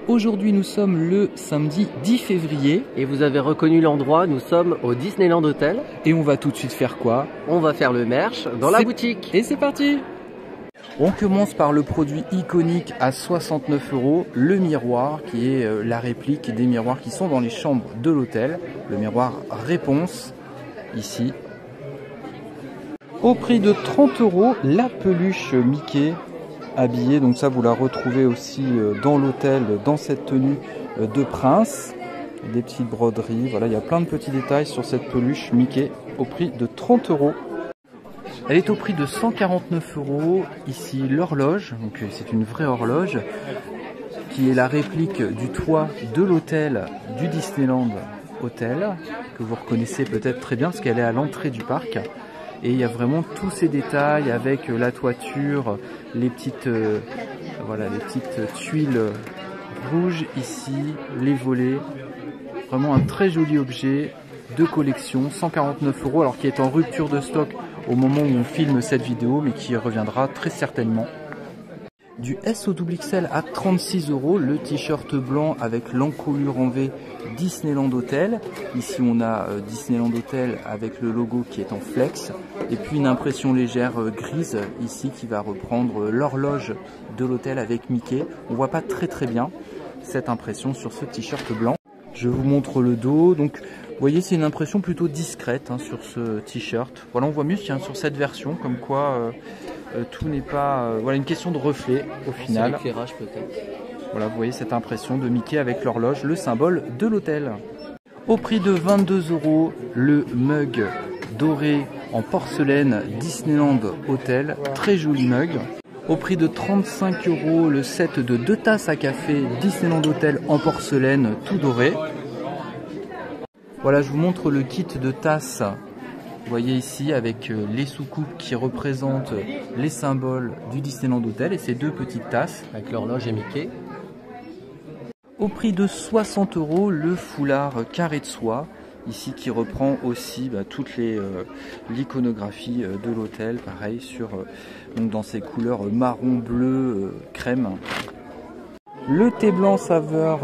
Aujourd'hui nous sommes le samedi 10 février. Et vous avez reconnu l'endroit, nous sommes au Disneyland Hotel. Et on va tout de suite faire quoi? On va faire le merch dans la boutique. Et c'est parti! On commence par le produit iconique à 69 €, le miroir qui est la réplique des miroirs qui sont dans les chambres de l'hôtel. Le miroir Réponse, ici. Au prix de 30 €, la peluche Mickey habillée. Donc ça, vous la retrouvez aussi dans l'hôtel, dans cette tenue de prince. Des petites broderies, voilà, il y a plein de petits détails sur cette peluche Mickey au prix de 30 €. Elle est au prix de 149 €. Ici, l'horloge, donc c'est une vraie horloge, qui est la réplique du toit de l'hôtel du Disneyland Hotel, que vous reconnaissez peut-être très bien parce qu'elle est à l'entrée du parc. Et il y a vraiment tous ces détails avec la toiture, les petites, voilà, les petites tuiles rouges ici, les volets. Vraiment un très joli objet de collection, 149 €, alors qui est en rupture de stock au moment où on filme cette vidéo, mais qui reviendra très certainement. Du S au XXL à 36 €, le t-shirt blanc avec l'encolure en V Disneyland Hotel. Ici on a Disneyland Hotel avec le logo qui est en flex. Et puis une impression légère grise ici qui va reprendre l'horloge de l'hôtel avec Mickey. On voit pas très bien cette impression sur ce t-shirt blanc. Je vous montre le dos. Donc vous voyez, c'est une impression plutôt discrète sur ce t-shirt. Voilà, on voit mieux sur cette version, comme quoi tout n'est pas... voilà, une question de reflet au final. C'est l'éclairage peut-être. Voilà, vous voyez cette impression de Mickey avec l'horloge, le symbole de l'hôtel. Au prix de 22 €, le mug doré en porcelaine Disneyland Hotel. Très joli mug. Au prix de 35 €, le set de 2 tasses à café Disneyland Hotel en porcelaine tout doré. Voilà, je vous montre le kit de tasses. Vous voyez ici avec les soucoupes qui représentent les symboles du Disneyland Hotel et ces 2 petites tasses. Avec l'horloge et Mickey. Au prix de 60 €, le foulard carré de soie. Ici qui reprend aussi toute l'iconographie de l'hôtel. Pareil, donc dans ces couleurs marron, bleu, crème. Le thé blanc saveur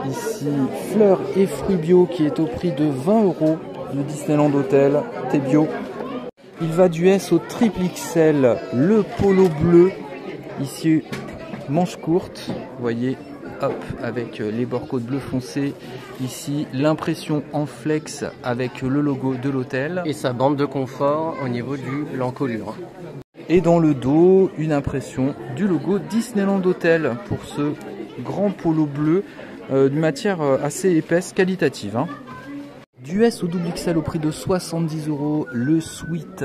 ici fleurs et fruits bio qui est au prix de 20 € de Disneyland Hotel, thé bio. Il va du S au XXL, le polo bleu, ici manche courte, vous voyez, hop, avec les bords côte bleu foncé, ici l'impression en flex avec le logo de l'hôtel. Et sa bande de confort au niveau de l'encolure. Et dans le dos, une impression du logo Disneyland Hotel pour ce grand polo bleu d'une matière assez épaisse, qualitative. Du S au XXL au prix de 70 €, le suite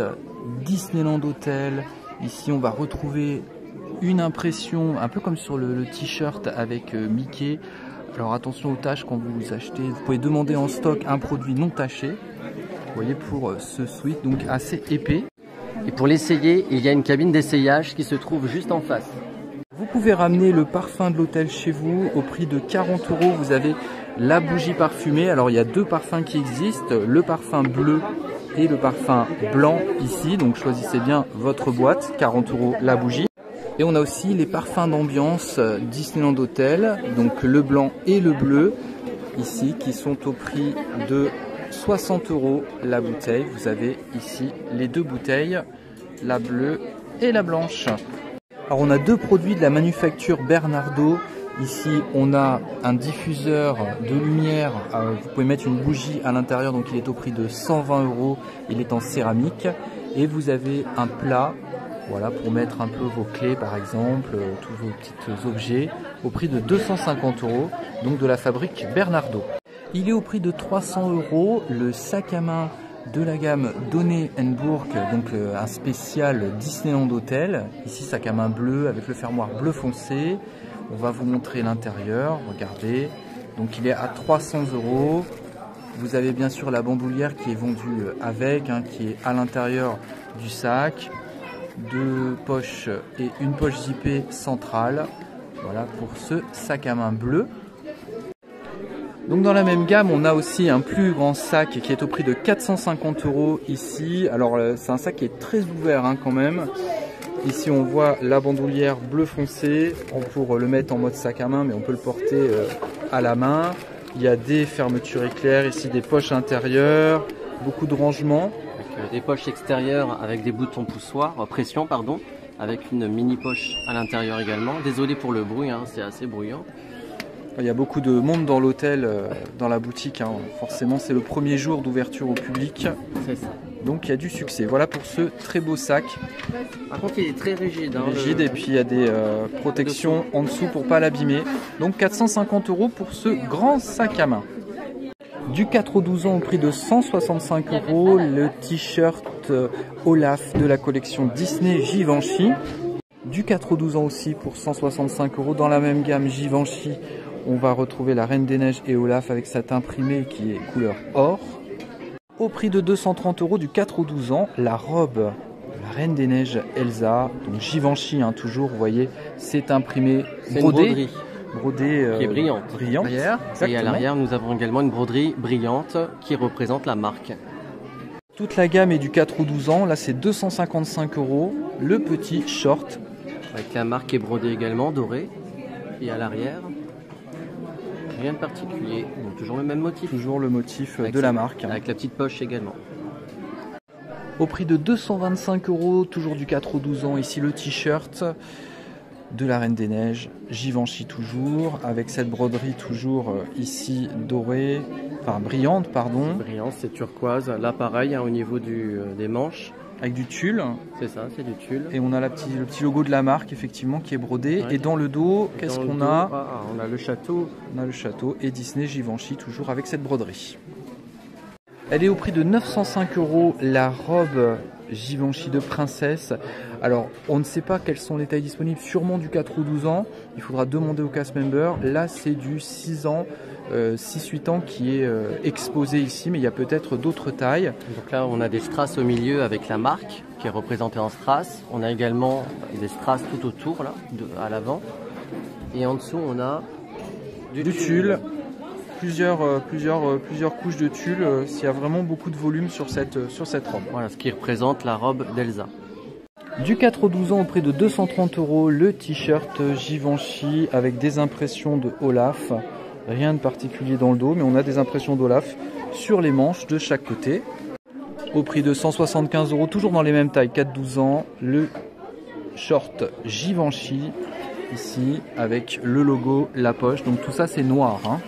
Disneyland Hotel. Ici, on va retrouver une impression un peu comme sur le t-shirt avec Mickey. Alors attention aux taches quand vous achetez. Vous pouvez demander en stock un produit non taché. Vous voyez pour ce suite, donc assez épais. Et pour l'essayer, il y a une cabine d'essayage qui se trouve juste en face. Vous pouvez ramener le parfum de l'hôtel chez vous au prix de 40 €. Vous avez la bougie parfumée. Alors il y a 2 parfums qui existent, le parfum bleu et le parfum blanc ici. Donc choisissez bien votre boîte, 40 € la bougie. Et on a aussi les parfums d'ambiance Disneyland Hotel, donc le blanc et le bleu ici qui sont au prix de 60 € la bouteille. Vous avez ici les 2 bouteilles, la bleue et la blanche. Alors on a 2 produits de la manufacture Bernardo. Ici on a un diffuseur de lumière, vous pouvez mettre une bougie à l'intérieur, donc il est au prix de 120 €, il est en céramique. Et vous avez un plat, voilà, pour mettre un peu vos clés par exemple, tous vos petits objets, au prix de 250 €, donc de la fabrique Bernardo. Il est au prix de 300 €, le sac à main de la gamme Donner & Bourke, donc un spécial Disneyland Hotel. Ici sac à main bleu avec le fermoir bleu foncé. On va vous montrer l'intérieur, regardez. Donc il est à 300 €. Vous avez bien sûr la bandoulière qui est vendue avec, qui est à l'intérieur du sac. 2 poches et une poche zippée centrale. Voilà pour ce sac à main bleu. Donc dans la même gamme, on a aussi un plus grand sac qui est au prix de 450 € ici. Alors c'est un sac qui est très ouvert quand même. Ici on voit la bandoulière bleu foncé, pour le mettre en mode sac à main, mais on peut le porter à la main. Il y a des fermetures éclairs, ici des poches intérieures, beaucoup de rangements. Avec des poches extérieures avec des boutons poussoirs, pression pardon, avec une mini poche à l'intérieur également. Désolé pour le bruit, hein, c'est assez bruyant. Il y a beaucoup de monde dans l'hôtel, dans la boutique, hein. Forcément c'est le premier jour d'ouverture au public. C'est ça. Donc il y a du succès. Voilà pour ce très beau sac. Par contre il est très rigide. Hein, rigide et puis il y a des protections en dessous pour pas l'abîmer. Donc 450 € pour ce grand sac à main. Du 4 au 12 ans au prix de 165 €, le t-shirt Olaf de la collection Disney Givenchy. Du 4 au 12 ans aussi pour 165 € dans la même gamme Givenchy. On va retrouver la Reine des Neiges et Olaf avec cet imprimé qui est couleur or. Au prix de 230 € du 4 au 12 ans, la robe de la Reine des Neiges Elsa, donc Givenchy hein, toujours, vous voyez, c'est imprimé brodé. Brodée qui est brillante. Et à l'arrière, nous avons également une broderie brillante qui représente la marque. Toute la gamme est du 4 au 12 ans. Là, c'est 255 €. Le petit short. Avec la marque qui est brodée également, dorée. Et à l'arrière, rien de particulier. Donc, toujours le même motif. Toujours le motif de la marque. Avec la petite poche également. Au prix de 225 €, toujours du 4 au 12 ans. Ici, le t-shirt de la Reine des Neiges, Givenchy toujours, avec cette broderie toujours ici dorée, enfin brillante pardon. Brillante, c'est turquoise, là pareil hein, au niveau des manches. Avec du tulle. C'est ça, c'est du tulle. Et on a le petit logo de la marque effectivement qui est brodé. Ouais. Et dans le dos, qu'est-ce qu'on a? On a le château. On a le château et Disney Givenchy toujours avec cette broderie. Elle est au prix de 905 €, la robe Givenchy de princesse. Alors, on ne sait pas quelles sont les tailles disponibles, sûrement du 4 ou 12 ans. Il faudra demander au cast member. Là, c'est du 6 ans, 6-8 ans qui est exposé ici, mais il y a peut-être d'autres tailles. Donc là, on a des strass au milieu avec la marque qui est représentée en strass. On a également des strass tout autour, là, à l'avant. Et en dessous, on a du tulle. Plusieurs couches de tulle, s'il y a vraiment beaucoup de volume sur cette robe. Voilà, ce qui représente la robe d'Elsa. Du 4 au 12 ans au prix de 230 €, le t-shirt Givenchy avec des impressions de Olaf. Rien de particulier dans le dos, mais on a des impressions d'Olaf sur les manches de chaque côté. Au prix de 175 €, toujours dans les mêmes tailles, 4-12 ans, le short Givenchy, ici, avec le logo, la poche. Donc tout ça c'est noir, hein.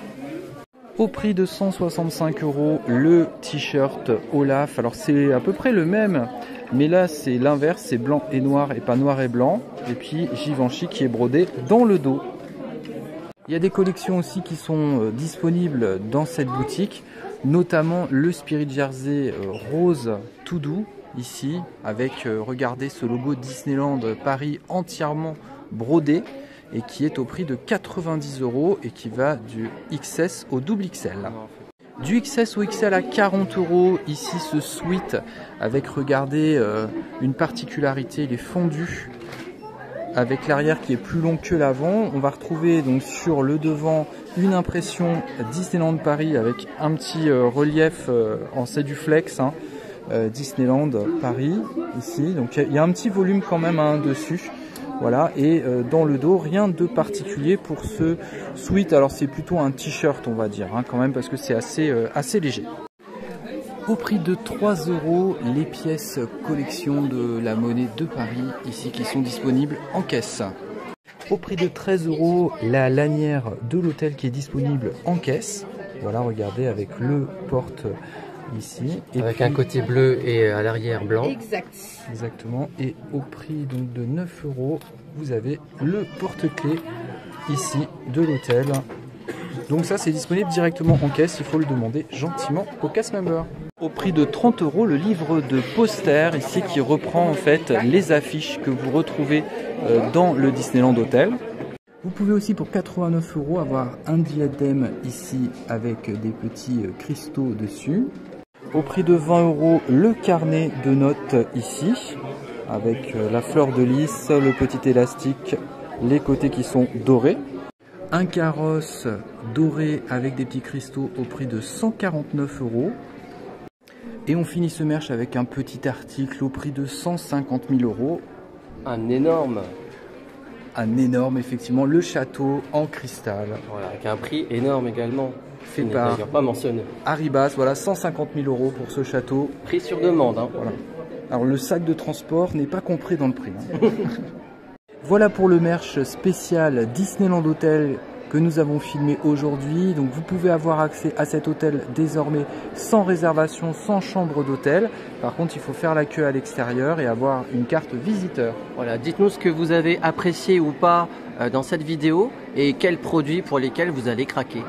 Au prix de 165 €, le t-shirt Olaf. Alors c'est à peu près le même, mais là c'est l'inverse, c'est blanc et noir et pas noir et blanc. Et puis Givenchy qui est brodé dans le dos. Il y a des collections aussi qui sont disponibles dans cette boutique, notamment le Spirit Jersey rose tout doux, ici, avec, regardez ce logo Disneyland Paris entièrement brodé, et qui est au prix de 90 € et qui va du XS au double XL. Du XS au XL à 40 €, ici ce sweat avec, regardez, une particularité, il est fondu avec l'arrière qui est plus long que l'avant. On va retrouver donc sur le devant une impression Disneyland Paris avec un petit relief en c'est du flex, hein, Disneyland Paris ici. Donc il y a un petit volume quand même hein, dessus. Voilà, et dans le dos, rien de particulier pour ce sweat. Alors c'est plutôt un t-shirt, on va dire, hein, quand même, parce que c'est assez léger. Au prix de 3 €, les pièces collection de la monnaie de Paris, ici, qui sont disponibles en caisse. Au prix de 13 €, la lanière de l'hôtel qui est disponible en caisse. Voilà, regardez, avec le porte ici. Et avec un côté bleu et à l'arrière blanc. Exactement. Et au prix donc de 9 €, vous avez le porte-clés ici de l'hôtel. Donc ça c'est disponible directement en caisse, il faut le demander gentiment au cast member. Au prix de 30 €, le livre de posters ici qui reprend en fait les affiches que vous retrouvez dans le Disneyland Hotel. Vous pouvez aussi pour 89 € avoir un diadème ici avec des petits cristaux dessus. Au prix de 20 €, le carnet de notes ici avec la fleur de lys, le petit élastique, les côtés qui sont dorés. Un carrosse doré avec des petits cristaux au prix de 149 €. Et on finit ce merch avec un petit article au prix de 150 000 €. Un énorme. Un énorme, effectivement, le château en cristal. Voilà, avec un prix énorme également. Fait Il n'est par d'ailleurs pas mentionné. Arribas, voilà, 150 000 € pour ce château. Prix sur demande. Hein. Voilà. Alors le sac de transport n'est pas compris dans le prix. Hein. Voilà pour le merch spécial Disneyland Hotel que nous avons filmé aujourd'hui. Donc vous pouvez avoir accès à cet hôtel désormais sans réservation, sans chambre d'hôtel. Par contre, il faut faire la queue à l'extérieur et avoir une carte visiteur. Voilà, dites-nous ce que vous avez apprécié ou pas dans cette vidéo et quels produits pour lesquels vous allez craquer.